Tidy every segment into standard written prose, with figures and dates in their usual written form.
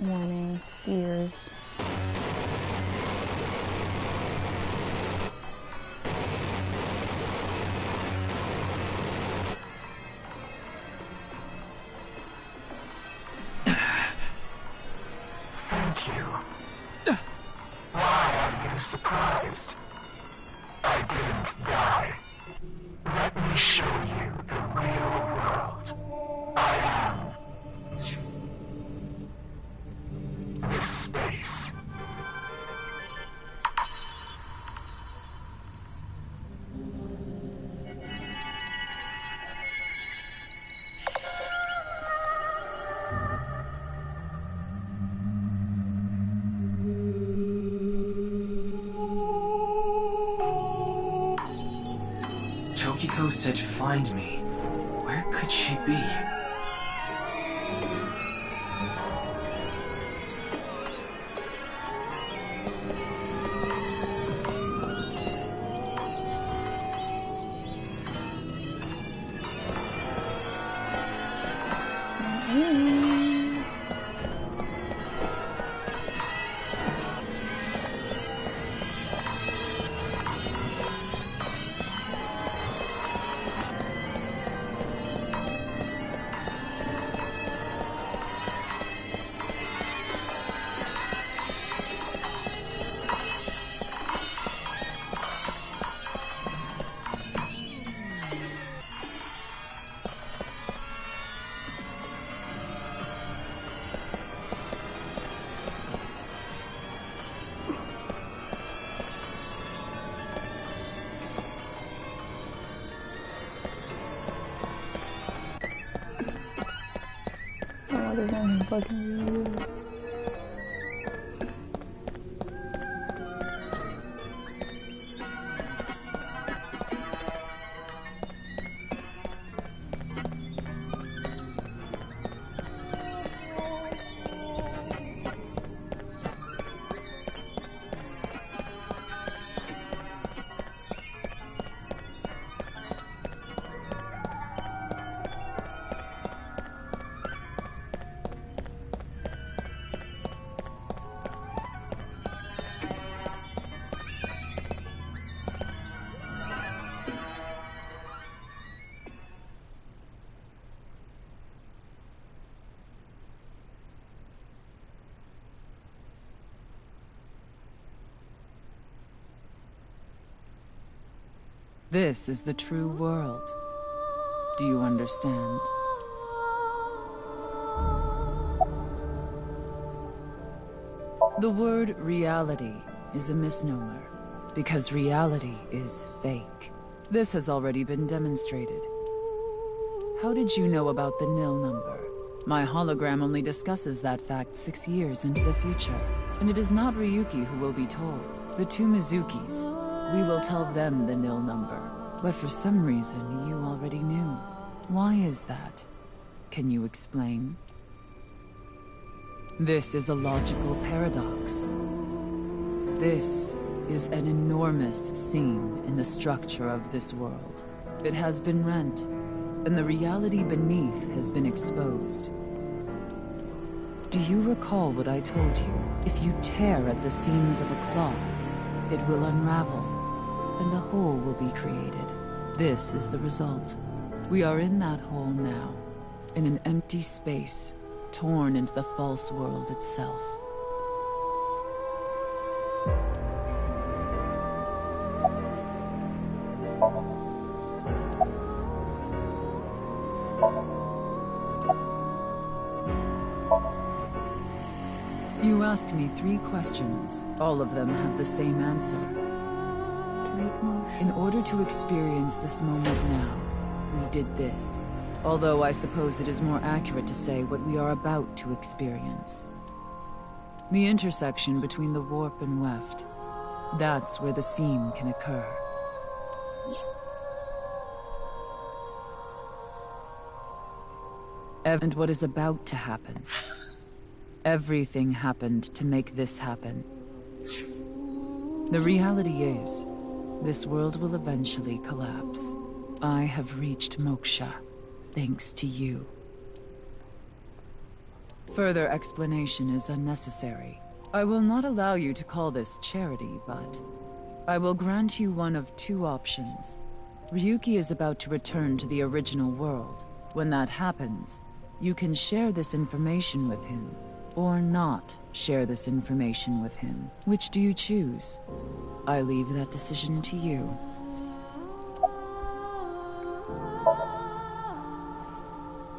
warning, ears. Thank you. Why are you surprised? I didn't die. Let me show you the real world. I am this space. Tokiko said find me. Where could she be? What is that fucking weird? This is the true world. Do you understand? The word reality is a misnomer, because reality is fake. This has already been demonstrated. How did you know about the nil number? My hologram only discusses that fact 6 years into the future. And it is not Ryuki who will be told. The two Mizukis. We will tell them the nil number. But for some reason, you already knew. Why is that? Can you explain? This is a logical paradox. This is an enormous seam in the structure of this world. It has been rent, and the reality beneath has been exposed. Do you recall what I told you? If you tear at the seams of a cloth, it will unravel, and a hole will be created. This is the result. We are in that hole now, in an empty space, torn into the false world itself. You asked me 3 questions. All of them have the same answer. In order to experience this moment now, we did this. Although I suppose it is more accurate to say what we are about to experience. The intersection between the warp and weft. That's where the seam can occur. And what is about to happen. Everything happened to make this happen. The reality is, this world will eventually collapse. I have reached moksha, thanks to you. Further explanation is unnecessary. I will not allow you to call this charity, but I will grant you one of two options. Ryuki is about to return to the original world. When that happens, you can share this information with him, or not share this information with him. Which do you choose? I leave that decision to you.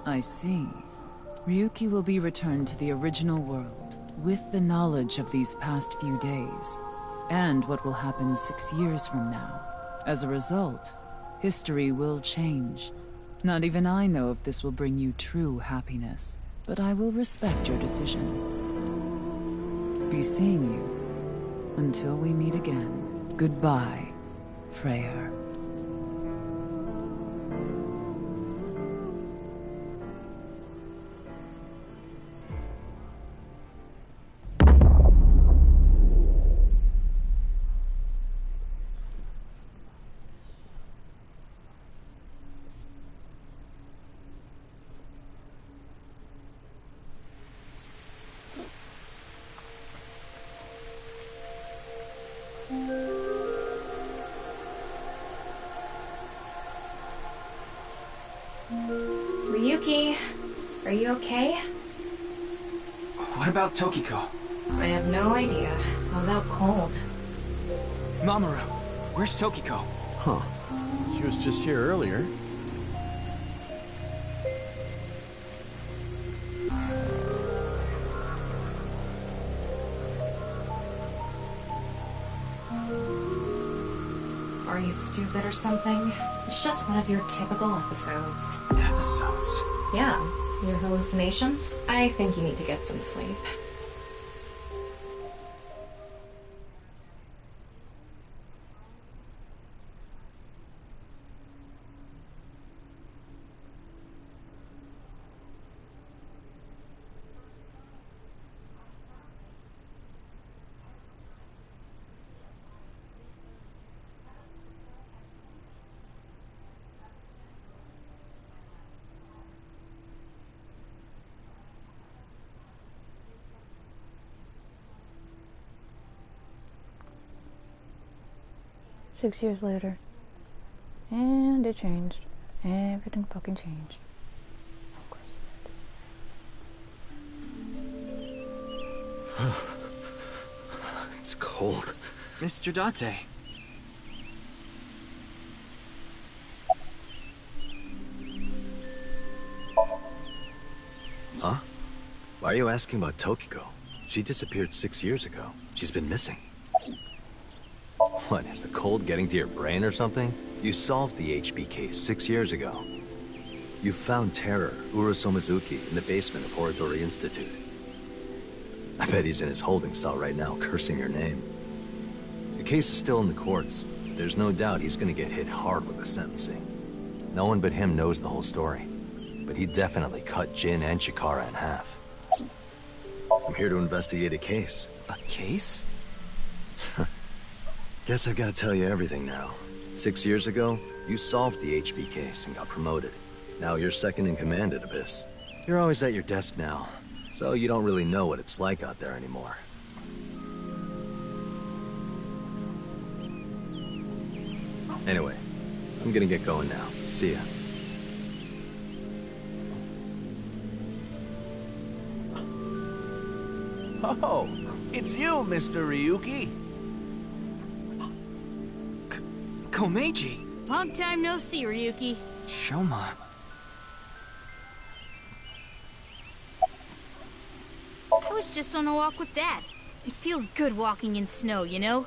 I see. Ryuki will be returned to the original world, with the knowledge of these past few days, and what will happen 6 years from now. As a result, history will change. Not even I know if this will bring you true happiness, but I will respect your decision. Be seeing you. Until we meet again. Goodbye, Freyr. Ryuki, are you okay? What about Tokiko? I have no idea. I was out cold. Mamoru, where's Tokiko? Huh. She was just here earlier. Are you stupid or something? It's just one of your typical episodes. Episodes? Yeah, your hallucinations? I think you need to get some sleep. Six years later. And it changed. Everything fucking changed. Of course. It's cold. Mr. Date. Huh? Why are you asking about Tokiko? She disappeared 6 years ago. She's been missing. What, is the cold getting to your brain or something? You solved the HB case 6 years ago. You found Terror, Uraso Mizuki, in the basement of Horodori Institute. I bet he's in his holding cell right now, cursing your name. The case is still in the courts. There's no doubt he's gonna get hit hard with the sentencing. No one but him knows the whole story. But he definitely cut Jin and Chikara in half. I'm here to investigate a case. A case? Guess I've got to tell you everything now. 6 years ago, you solved the HB case and got promoted. Now you're second in command at Abyss. You're always at your desk now, so you don't really know what it's like out there anymore. Anyway, I'm gonna get going now. See ya. Oh, it's you, Mr. Ryuki. Komeiji! Long time no see, Ryuki. Shoma. I was just on a walk with Dad. It feels good walking in snow, you know?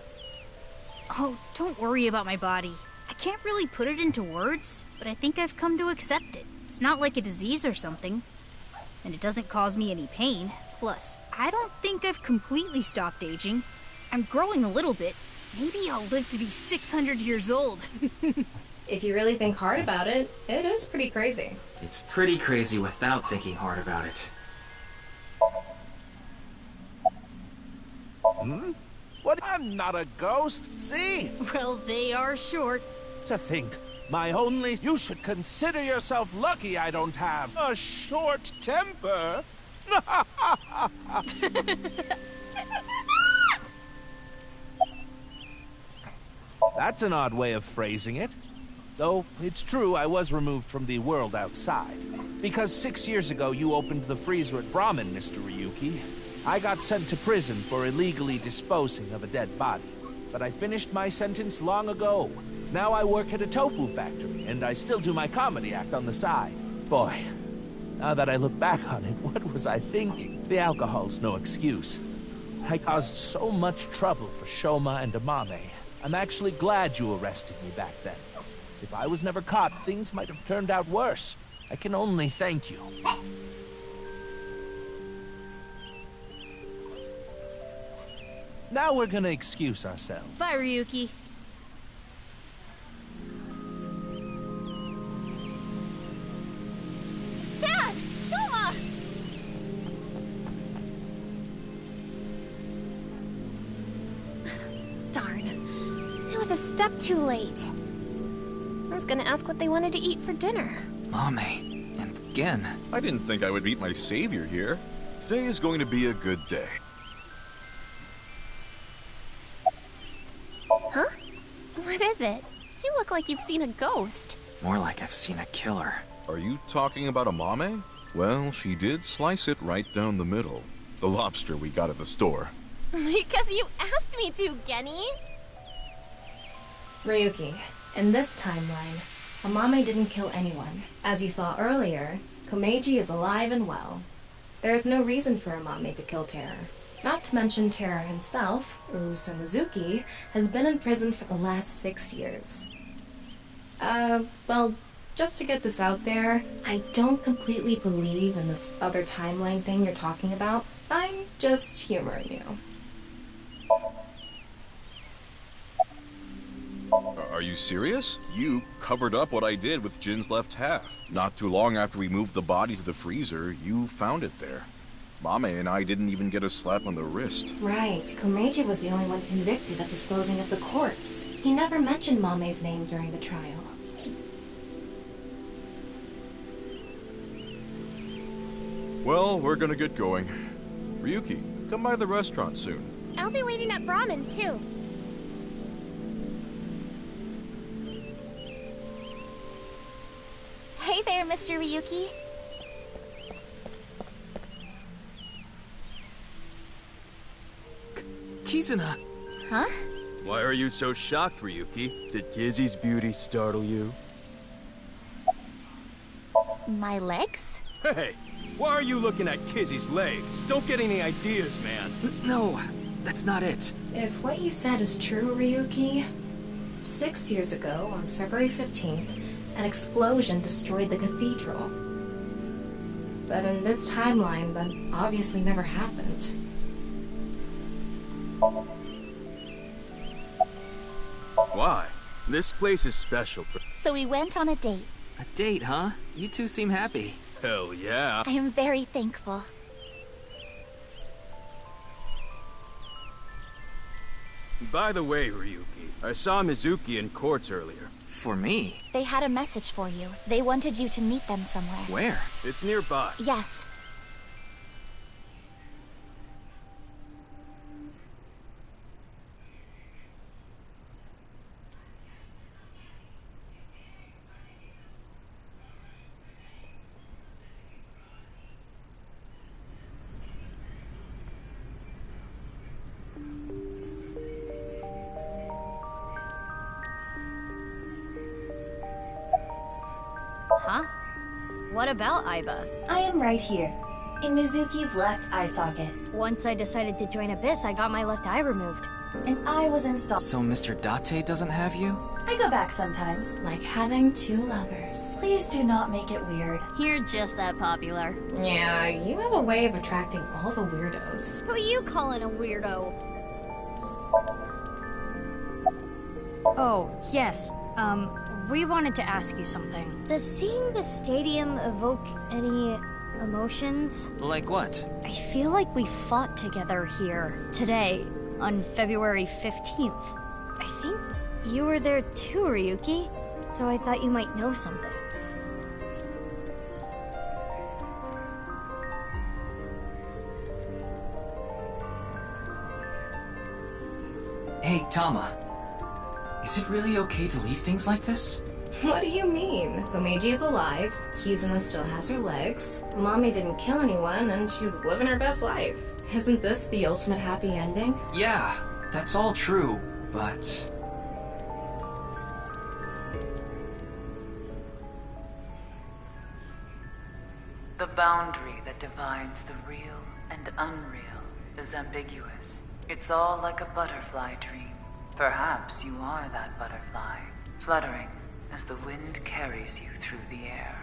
Oh, don't worry about my body. I can't really put it into words, but I think I've come to accept it. It's not like a disease or something. And it doesn't cause me any pain. Plus, I don't think I've completely stopped aging. I'm growing a little bit. Maybe I'll live to be 600 years old. If you really think hard about it, it is pretty crazy. It's pretty crazy without thinking hard about it. Hmm? What? I'm not a ghost. See? Well, they are short. To think, my only... You should consider yourself lucky I don't have a short temper. That's an odd way of phrasing it. Though, it's true I was removed from the world outside. Because 6 years ago you opened the freezer at Brahmin, Mr. Ryuki. I got sent to prison for illegally disposing of a dead body. But I finished my sentence long ago. Now I work at a tofu factory, and I still do my comedy act on the side. Boy, now that I look back on it, what was I thinking? The alcohol's no excuse. I caused so much trouble for Shoma and Amame. I'm actually glad you arrested me back then. If I was never caught, things might have turned out worse. I can only thank you. Now we're gonna excuse ourselves. Bye, Ryuki. Dad! Shoma! Darn. It was a step too late. I was gonna ask what they wanted to eat for dinner. Mame, and again. I didn't think I would meet my savior here. Today is going to be a good day. Huh? What is it? You look like you've seen a ghost. More like I've seen a killer. Are you talking about Amame? Well, she did slice it right down the middle. The lobster we got at the store. Because you asked me to, Genny. Ryuki, in this timeline, Amame didn't kill anyone. As you saw earlier, Komeiji is alive and well. There is no reason for Amame to kill Terror. Not to mention Terror himself, Urusa Mizuki, has been in prison for the last 6 years. Well, just to get this out there, I don't completely believe in this other timeline thing you're talking about. I'm just humoring you. Are you serious? You covered up what I did with Jin's left half. Not too long after we moved the body to the freezer, you found it there. Mame and I didn't even get a slap on the wrist. Right, Komeiji was the only one convicted of disposing of the corpse. He never mentioned Mame's name during the trial. Well, we're gonna get going. Ryuki, come by the restaurant soon. I'll be waiting at Brahmin, too. Hey there, Mr. Ryuki. Kizuna! Huh? Why are you so shocked, Ryuki? Did Kizzy's beauty startle you? My legs? Hey! Why are you looking at Kizzy's legs? Don't get any ideas, man. No, that's not it. If what you said is true, Ryuki, 6 years ago, on February 15th, an explosion destroyed the cathedral. But in this timeline, that obviously never happened. Why? This place is special for— So we went on a date. A date, huh? You two seem happy. Hell yeah. I am very thankful. By the way, Ryuki, I saw Mizuki in courts earlier. For me? They had a message for you. They wanted you to meet them somewhere. Where? It's nearby. Yes. Huh? What about Aiba? I am right here, in Mizuki's left eye socket. Once I decided to join Abyss, I got my left eye removed. And I was installed. So Mr. Date doesn't have you? I go back sometimes. Like having two lovers. Please do not make it weird. You're just that popular. Yeah, you have a way of attracting all the weirdos. Who you calling a weirdo? Oh, yes. We wanted to ask you something. Does seeing the stadium evoke any emotions? Like what? I feel like we fought together here today, on February 15th. I think you were there too, Ryuki, so I thought you might know something. Hey, Tama. Is it really okay to leave things like this? What do you mean? Komeiji is alive, Kizuna still has her legs, Mommy didn't kill anyone, and she's living her best life. Isn't this the ultimate happy ending? Yeah, that's all true, but... The boundary that divides the real and unreal is ambiguous. It's all like a butterfly dream. Perhaps you are that butterfly, fluttering as the wind carries you through the air.